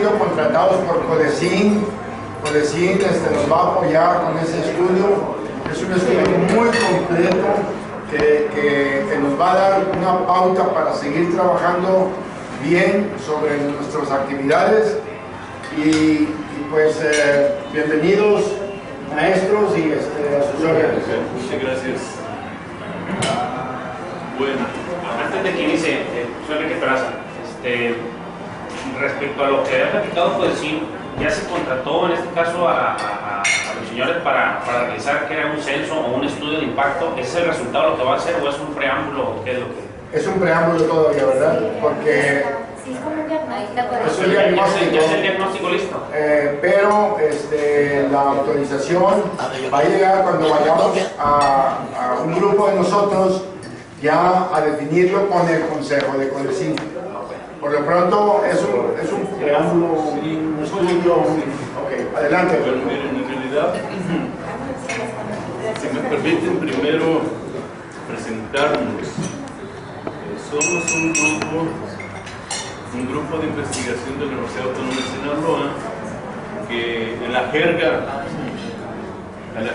Contratados por Codecin. Codecin nos va a apoyar con ese estudio. Es un estudio muy completo que nos va a dar una pauta para seguir trabajando bien sobre nuestras actividades. Y pues bienvenidos maestros y asesores. Muchas gracias. Bueno, antes de que inicie, soy Enrique Peraza. Respecto a lo que había platicado, pues sí, ya se contrató en este caso a los señores para realizar que era un censo o un estudio de impacto. ¿Ese es el resultado de lo que va a hacer o es un preámbulo? ¿Qué es lo que...? Es un preámbulo todavía, ¿verdad? Porque sí, es como un diagnóstico. es un diagnóstico. ¿Ya es el diagnóstico listo? Pero la autorización va a llegar cuando vayamos a un grupo de nosotros ya a definirlo con el Consejo de Codecin. Por lo pronto es un preámbulo, un estudio. Ok, adelante. Bueno, miren, en realidad, si me permiten primero presentarnos, somos un grupo de investigación de la Universidad Autónoma de Sinaloa que en la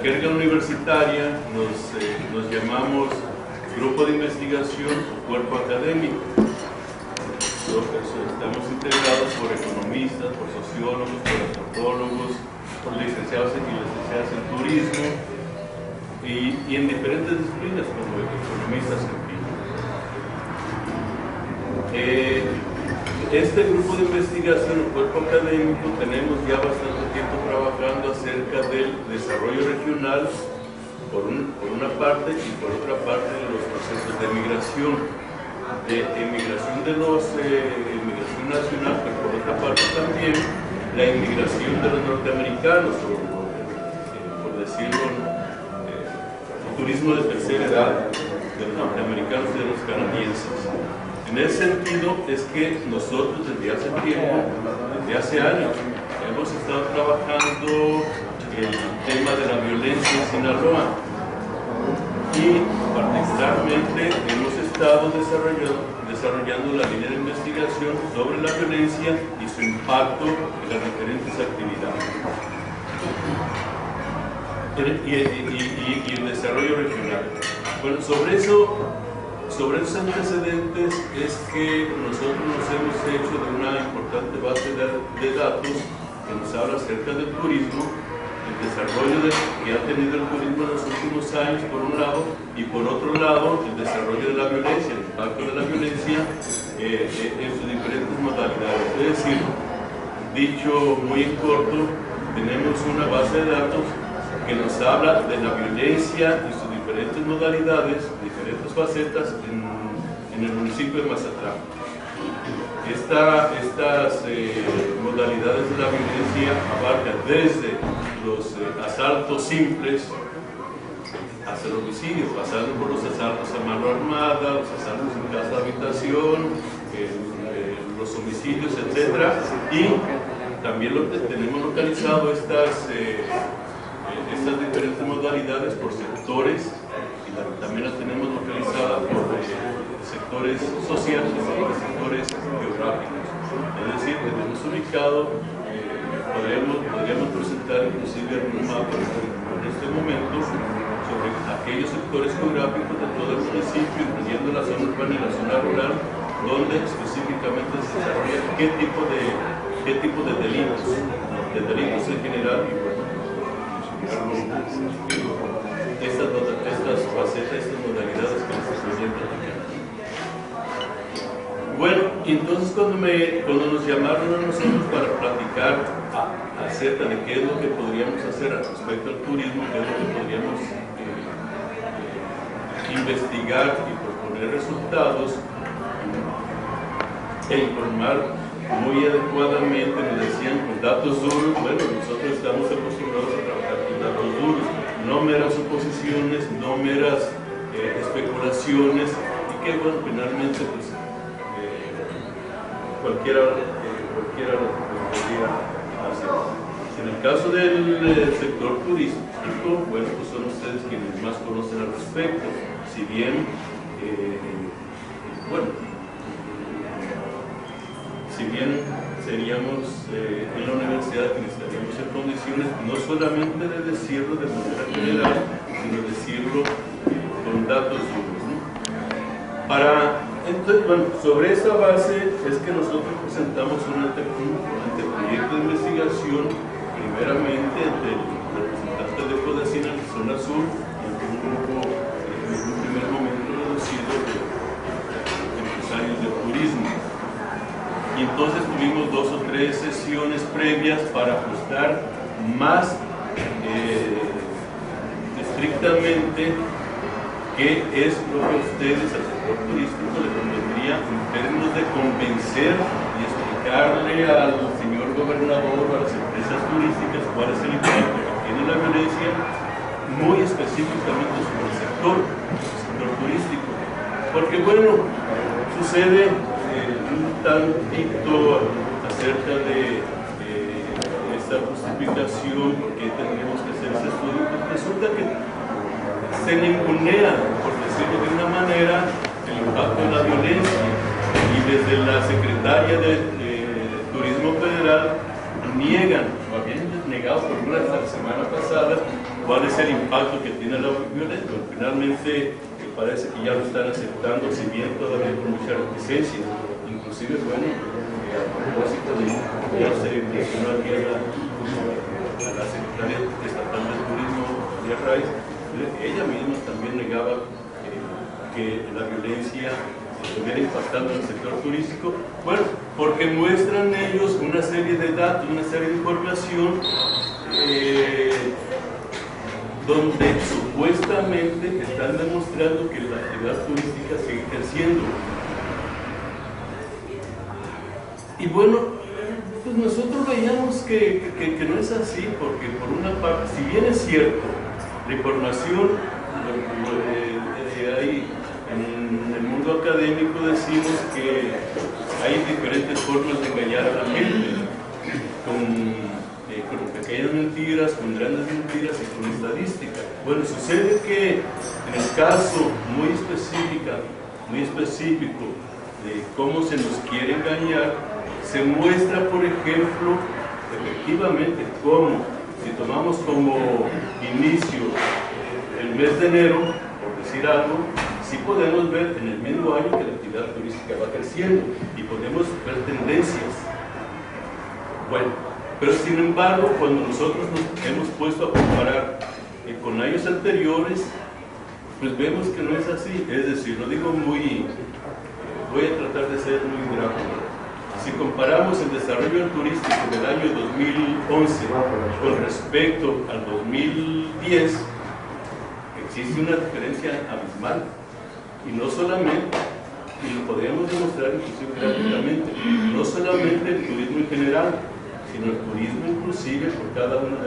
jerga universitaria nos llamamos Grupo de Investigación o Cuerpo Académico. Estamos integrados por economistas, por sociólogos, por antropólogos, por licenciados y licenciadas en turismo y en diferentes disciplinas como economistas en fin. Este grupo de investigación o cuerpo académico tenemos ya bastante tiempo trabajando acerca del desarrollo regional por una parte y por otra parte de los procesos de migración. De emigración emigración nacional, pero por otra parte también la inmigración de los norteamericanos, por decirlo, el turismo de tercera edad de los norteamericanos y de los canadienses. En ese sentido es que nosotros desde hace tiempo, desde hace años, hemos estado trabajando el tema de la violencia en Sinaloa y particularmente hemos estado desarrollando la línea de investigación sobre la violencia y su impacto en las diferentes actividades y el desarrollo regional. Bueno, sobre esos antecedentes es que nosotros nos hemos hecho de una importante base de datos que nos habla acerca del turismo, el desarrollo que ha tenido el turismo en los últimos años por un lado y por otro lado el desarrollo de la violencia, el impacto de la violencia en sus diferentes modalidades. Es decir, dicho muy en corto, tenemos una base de datos que nos habla de la violencia y sus diferentes modalidades, diferentes facetas en el municipio de Mazatlán. Estas modalidades de la violencia abarcan desde los asaltos simples hasta el homicidio, pasando por los asaltos a mano armada, los asaltos en casa de habitación, los homicidios, etc. Y también tenemos localizado estas diferentes modalidades por sectores y también las tenemos localizadas por sectores sociales y sectores geográficos. Es decir, tenemos ubicado, podríamos presentar inclusive algún mapa en este momento sobre aquellos sectores geográficos de todo el municipio, incluyendo la zona urbana y la zona rural, donde específicamente se desarrolla qué tipo de delitos en general y bueno, estas facetas, estas modalidades que les estoy platicando. Bueno, entonces cuando nos llamaron a nosotros para platicar acerca de qué es lo que podríamos hacer respecto al turismo, qué es lo que podríamos investigar y proponer resultados e informar muy adecuadamente, nos decían con datos duros. Bueno, nosotros estamos acostumbrados a trabajar con datos duros, no meras suposiciones, no meras especulaciones, y que bueno, finalmente pues cualquiera lo podría hacer. En el caso del sector turístico, bueno, pues son ustedes quienes más conocen al respecto, si bien seríamos en la universidad que estaríamos en condiciones no solamente de decirlo de manera general, sino decirlo con datos duros, ¿no? Entonces, bueno, sobre esa base es que nosotros presentamos un anteproyecto de investigación, primeramente ante el representante de Codecina en la zona sur, y un grupo en un primer momento reducido de empresarios del turismo. Y entonces tuvimos 2 o 3 sesiones previas para ajustar más estrictamente qué es lo que a ustedes, al sector turístico, les convendría en términos de convencer y explicarle al señor gobernador, a las empresas turísticas, cuál es el impacto que tiene la violencia, muy específicamente sobre el sector turístico. Porque bueno, sucede un tantito acerca de esta justificación, porque tendríamos que hacer ese estudio, pues resulta que se ningunea, por decirlo de una manera, el impacto de la violencia, y desde la secretaria de Turismo Federal niegan, o habían negado por una hasta la semana pasada, cuál es el impacto que tiene la violencia. Bueno, finalmente parece que ya lo están aceptando, si bien todavía con mucha reticencia. Inclusive, bueno, a propósito de ya se mencionó aquí a la secretaria estatal de Turismo, María Raiz, ella misma también negaba que la violencia estuviera impactando en el sector turístico. Bueno, porque muestran ellos una serie de datos, una serie de información donde supuestamente están demostrando que la actividad turística sigue creciendo. Y bueno, pues nosotros veíamos que no es así, porque por una parte, si bien es cierto, la información, hay, en el mundo académico decimos que hay diferentes formas de engañar a la gente, con pequeñas mentiras, con grandes mentiras y con estadística. Bueno, sucede que en el caso muy específico de cómo se nos quiere engañar, se muestra, por ejemplo, efectivamente, cómo, si tomamos como inicio el mes de enero, por decir algo, sí podemos ver en el mismo año que la actividad turística va creciendo y podemos ver tendencias. Bueno, pero sin embargo, cuando nosotros nos hemos puesto a comparar con años anteriores, pues vemos que no es así. Es decir, lo digo muy, voy a tratar de ser muy gráfico. Si comparamos el desarrollo turístico del año 2011 con respecto al 2010, existe una diferencia abismal. Y no solamente, y lo podríamos demostrar inclusive gráficamente, no solamente el turismo en general, sino el turismo inclusive por cada uno de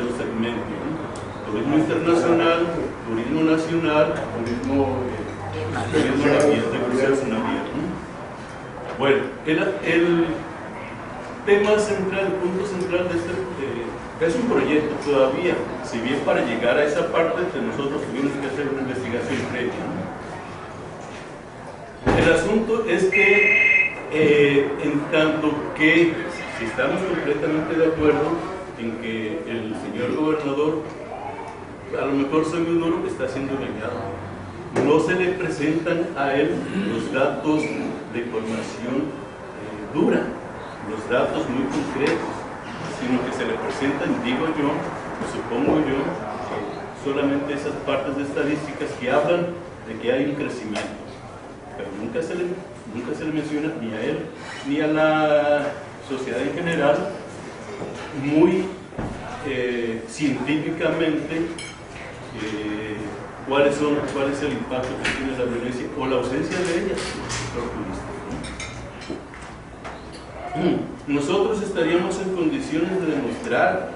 los segmentos, ¿no? Turismo internacional, turismo nacional, turismo nacional. Bueno, el tema central, el punto central de este es un proyecto todavía, si bien para llegar a esa parte nosotros tuvimos que hacer una investigación previa, ¿no? El asunto es que en tanto que si estamos completamente de acuerdo en que el señor gobernador, a lo mejor soy muy duro, está siendo engañado, no se le presentan a él los datos de información dura, los datos muy concretos, sino que se le presentan, digo yo, supongo yo, solamente esas partes de estadísticas que hablan de que hay un crecimiento, pero nunca se le menciona ni a él ni a la sociedad en general muy científicamente cuál es el impacto que tiene la violencia o la ausencia de ella en el sector turístico. Nosotros estaríamos en condiciones de demostrar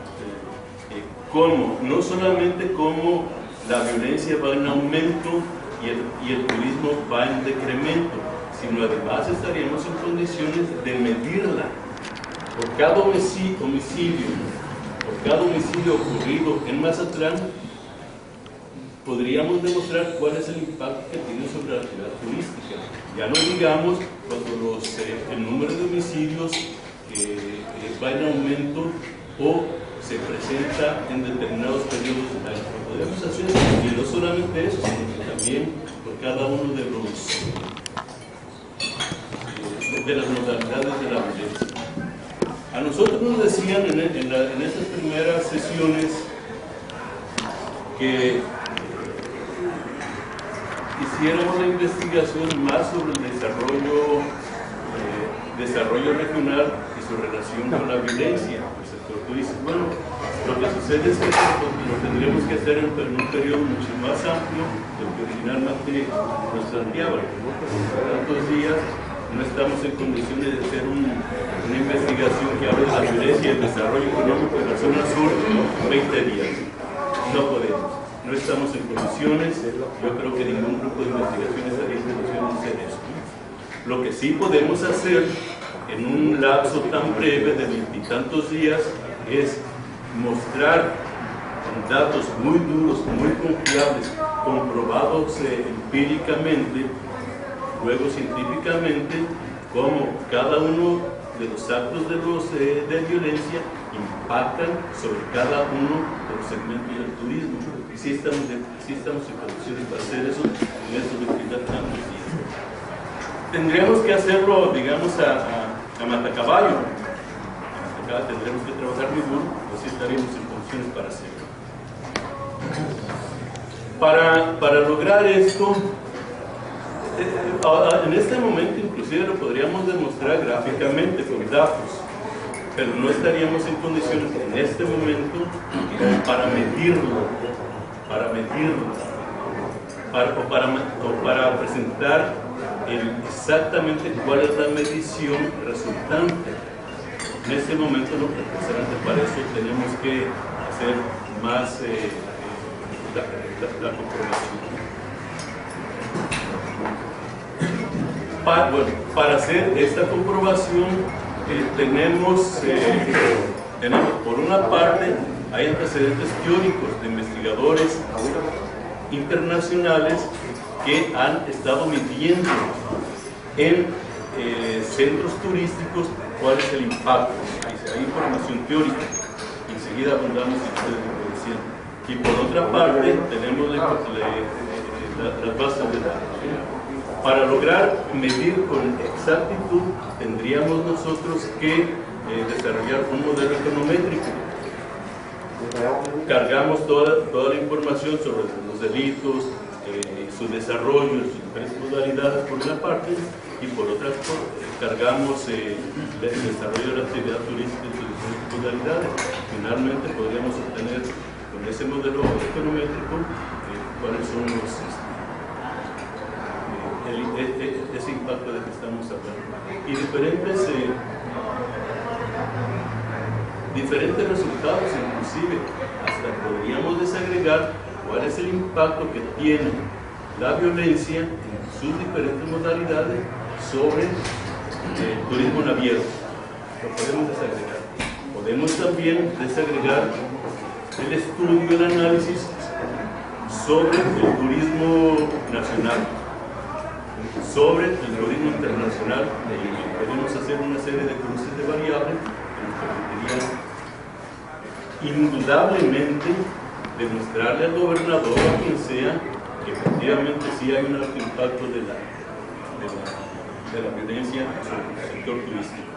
cómo, no solamente cómo la violencia va en aumento y el turismo va en decremento, sino además estaríamos en condiciones de medirla por cada homicidio ocurrido en Mazatlán. podríamos demostrar cuál es el impacto que tiene sobre la actividad turística. Ya no digamos cuando el número de homicidios va en aumento o se presenta en determinados periodos del año. Podemos hacer, y no solamente eso, sino que también por cada uno de las modalidades de la violencia. A nosotros nos decían en estas primeras sesiones que hiciéramos la investigación más sobre el desarrollo regional y su relación con la violencia del sector turístico. Bueno, lo que sucede es que lo tendremos que hacer en un periodo mucho más amplio del que originalmente nos planteaba. Por tantos días no estamos en condiciones de hacer una investigación que hable de la violencia y el desarrollo económico de la zona sur en 20 días. No podemos. No estamos en condiciones, yo creo que ningún grupo de investigación estaría en condiciones de hacer eso. Lo que sí podemos hacer en un lapso tan breve de 20 y tantos días es mostrar con datos muy duros, muy confiables, comprobados empíricamente, luego científicamente, cómo cada uno de los actos de violencia impactan sobre cada uno de los segmentos del turismo. Y sí estamos en condiciones para hacer eso en estos 20 tantos días. Tendríamos que hacerlo, digamos, a matacaballo. Tendremos que trabajar muy duro, pues sí estaríamos en condiciones para hacerlo. Para lograr esto, en este momento inclusive lo podríamos demostrar gráficamente con datos, pero no estaríamos en condiciones en este momento para medirlo, para presentar exactamente cuál es la medición resultante. En este momento no precisamente para eso tenemos que hacer más la comprobación. Para hacer esta comprobación tenemos por una parte, hay antecedentes teóricos de investigadores internacionales que han estado midiendo en centros turísticos cuál es el impacto. Hay información teórica, enseguida abundamos en ustedes lo decían. Y por otra parte tenemos las bases de datos. Para lograr medir con exactitud tendríamos nosotros que desarrollar un modelo econométrico. Cargamos toda la información sobre los delitos, su desarrollo, sus diferentes modalidades por una parte, y por otra cargamos el desarrollo de la actividad turística en sus diferentes modalidades. Finalmente podríamos obtener con ese modelo econométrico cuáles son ese impacto del que estamos hablando. Y diferentes resultados, inclusive hasta podríamos desagregar cuál es el impacto que tiene la violencia en sus diferentes modalidades sobre el turismo naviero. Lo podemos desagregar. Podemos también desagregar el estudio y el análisis sobre el turismo nacional, sobre el turismo internacional. Podemos hacer una serie de cruces de variables que nos permitirían indudablemente demostrarle al gobernador o a quien sea que efectivamente sí hay un alto impacto de la violencia sobre el sector turístico.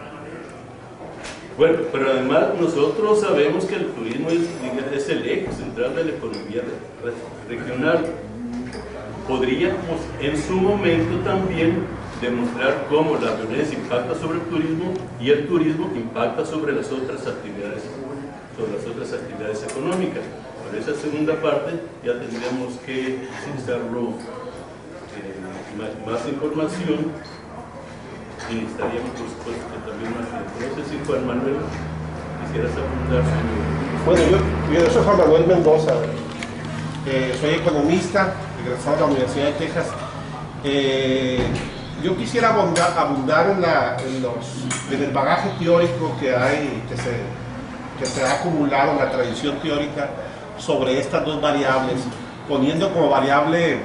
Bueno, pero además nosotros sabemos que el turismo es el eje central de la economía regional. Podríamos en su momento también demostrar cómo la violencia impacta sobre el turismo y el turismo impacta sobre las otras actividades económicas. Para esa segunda parte ya tendríamos que utilizarlo más información y necesitaríamos, por supuesto, que también más tiempo. No sé si Juan Manuel quisieras apuntar sobre... Bueno, yo soy Juan Manuel Mendoza, soy economista, egresado de la Universidad de Texas. Yo quisiera abundar en el bagaje teórico que hay, que se ha acumulado en la tradición teórica sobre estas dos variables, poniendo como variable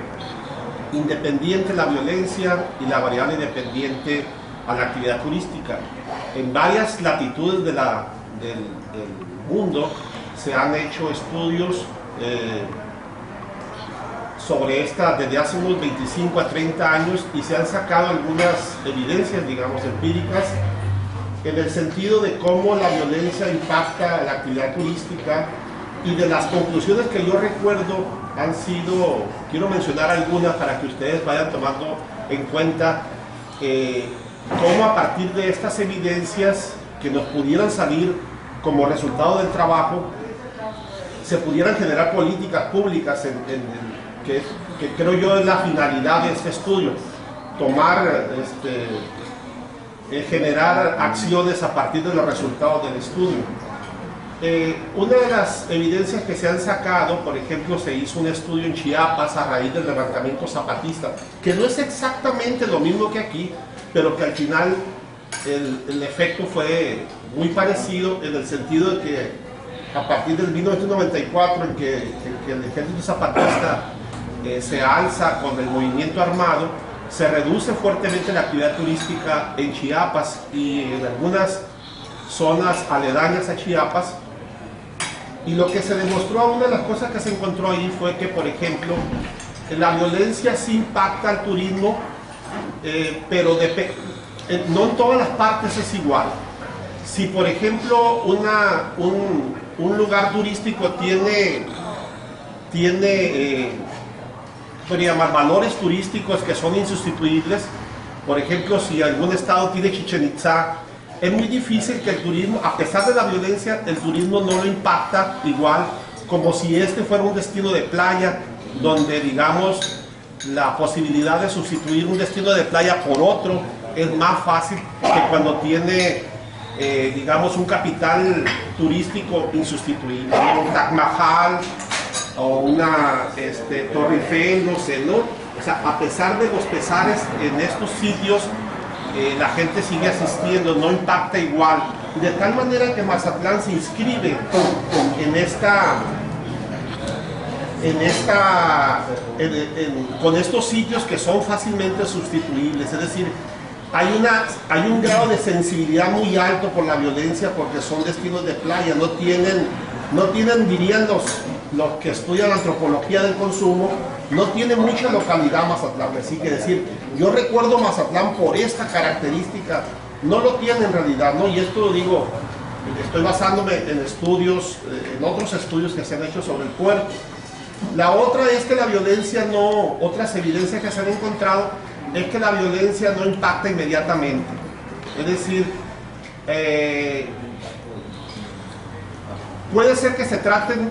independiente la violencia y la variable independiente a la actividad turística. En varias latitudes del mundo se han hecho estudios sobre esta desde hace unos 25 a 30 años y se han sacado algunas evidencias, digamos, empíricas en el sentido de cómo la violencia impacta la actividad turística, y de las conclusiones que yo recuerdo han sido, quiero mencionar algunas para que ustedes vayan tomando en cuenta cómo a partir de estas evidencias que nos pudieran salir como resultado del trabajo, se pudieran generar políticas públicas que creo yo es la finalidad de este estudio, tomar, generar acciones a partir de los resultados del estudio. Una de las evidencias que se han sacado, por ejemplo, se hizo un estudio en Chiapas a raíz del levantamiento zapatista, que no es exactamente lo mismo que aquí, pero que al final el efecto fue muy parecido, en el sentido de que a partir del 1994, en que el ejército zapatista se alza con el movimiento armado, se reduce fuertemente la actividad turística en Chiapas y en algunas zonas aledañas a Chiapas. Y lo que se demostró, una de las cosas que se encontró ahí fue que, por ejemplo, la violencia sí impacta al turismo, pero no en todas las partes es igual. Si, por ejemplo, un lugar turístico tiene podría llamar valores turísticos que son insustituibles, por ejemplo, si algún estado tiene Chichén Itzá, es muy difícil que el turismo, a pesar de la violencia, el turismo no lo impacta igual como si este fuera un destino de playa, donde, digamos, la posibilidad de sustituir un destino de playa por otro es más fácil que cuando tiene, digamos, un capital turístico insustituible, un Taj Mahal o una Torre Eiffel, no sé, ¿no? O sea, a pesar de los pesares en estos sitios, la gente sigue asistiendo, no impacta igual, de tal manera que Mazatlán se inscribe con estos sitios que son fácilmente sustituibles. Es decir, hay un grado de sensibilidad muy alto por la violencia, porque son destinos de playa, no tienen, dirían los que estudian antropología del consumo, no tiene mucha localidad Mazatlán. Así que decir, yo recuerdo Mazatlán por esta característica, no lo tiene en realidad, ¿no? Y esto lo digo, estoy basándome en estudios, en otros estudios que se han hecho sobre el puerto. La otra es que la violencia no, otras evidencias que se han encontrado, es que la violencia no impacta inmediatamente. Es decir, puede ser que se traten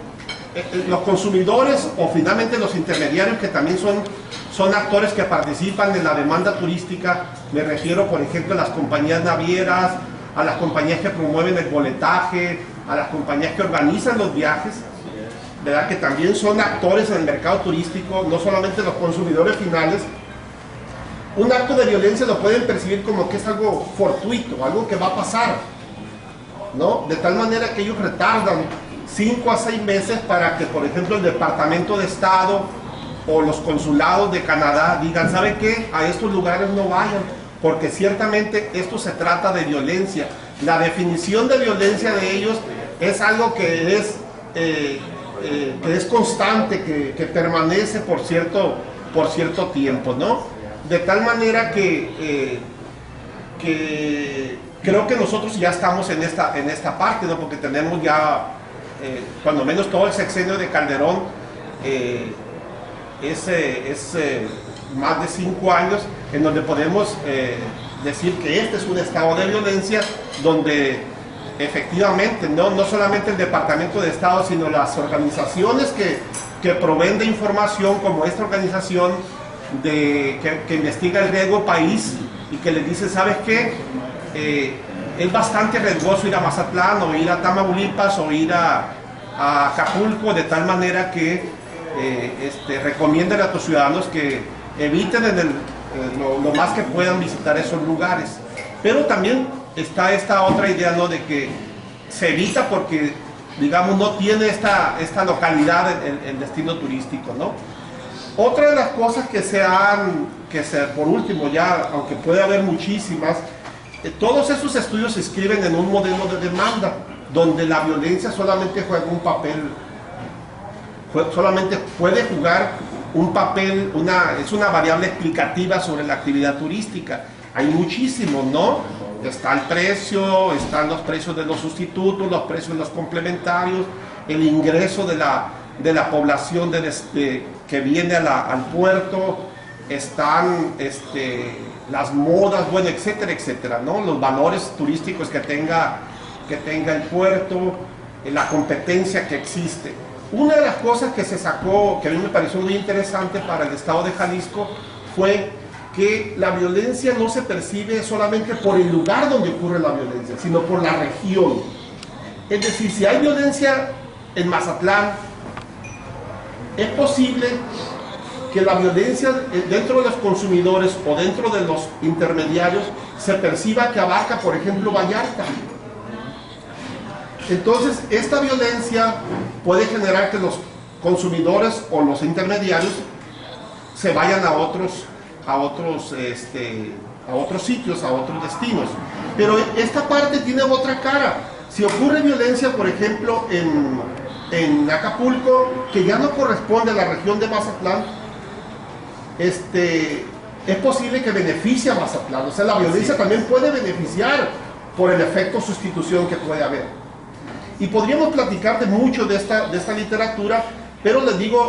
los consumidores o finalmente los intermediarios, que también son actores que participan en la demanda turística. Me refiero, por ejemplo, a las compañías navieras, a las compañías que promueven el boletaje, a las compañías que organizan los viajes, ¿verdad? Que también son actores en el mercado turístico, no solamente los consumidores finales. Un acto de violencia lo pueden percibir como que es algo fortuito, algo que va a pasar, ¿no? De tal manera que ellos retardan 5 a 6 meses para que, por ejemplo, el Departamento de Estado o los consulados de Canadá digan, ¿sabe qué? A estos lugares no vayan, porque ciertamente esto se trata de violencia. La definición de violencia de ellos es algo que es constante, que permanece por cierto tiempo, ¿no? De tal manera que creo que nosotros ya estamos en esta parte, ¿no? Porque tenemos ya cuando menos todo el sexenio de Calderón, es más de 5 años en donde podemos decir que este es un estado de violencia, donde efectivamente no solamente el Departamento de Estado, sino las organizaciones que proveen de información, como esta organización que investiga el riesgo país y que le dice, ¿sabes qué? Es bastante riesgoso ir a Mazatlán o ir a Tamaulipas o ir a Acapulco, de tal manera que recomiendan a tus ciudadanos que eviten lo más que puedan visitar esos lugares. Pero también está esta otra idea, ¿no? De que se evita porque digamos, no tiene esta localidad en destino turístico, ¿no? Otra de las cosas por último ya, aunque puede haber muchísimas, todos esos estudios se inscriben en un modelo de demanda, donde la violencia solamente juega un papel, solamente puede jugar un papel, es una variable explicativa sobre la actividad turística. Hay muchísimos, ¿no? Está el precio, están los precios de los sustitutos, los precios de los complementarios, el ingreso de la población que viene al puerto, están las modas, bueno, etcétera, etcétera, ¿no? Los valores turísticos que tenga el puerto, la competencia que existe. Una de las cosas que se sacó, que a mí me pareció muy interesante para el estado de Jalisco, fue que la violencia no se percibe solamente por el lugar donde ocurre la violencia, sino por la región. Es decir, si hay violencia en Mazatlán, es posible que la violencia dentro de los consumidores o dentro de los intermediarios se perciba que abarca, por ejemplo, Vallarta. Entonces, esta violencia puede generar que los consumidores o los intermediarios se vayan a otros sitios, a otros destinos. Pero esta parte tiene otra cara. Si ocurre violencia, por ejemplo, en Acapulco, que ya no corresponde a la región de Mazatlán, es posible que beneficie a Mazatlán. O sea, la violencia también puede beneficiar por el efecto sustitución que puede haber. Y podríamos platicar de mucho de esta literatura, pero les digo,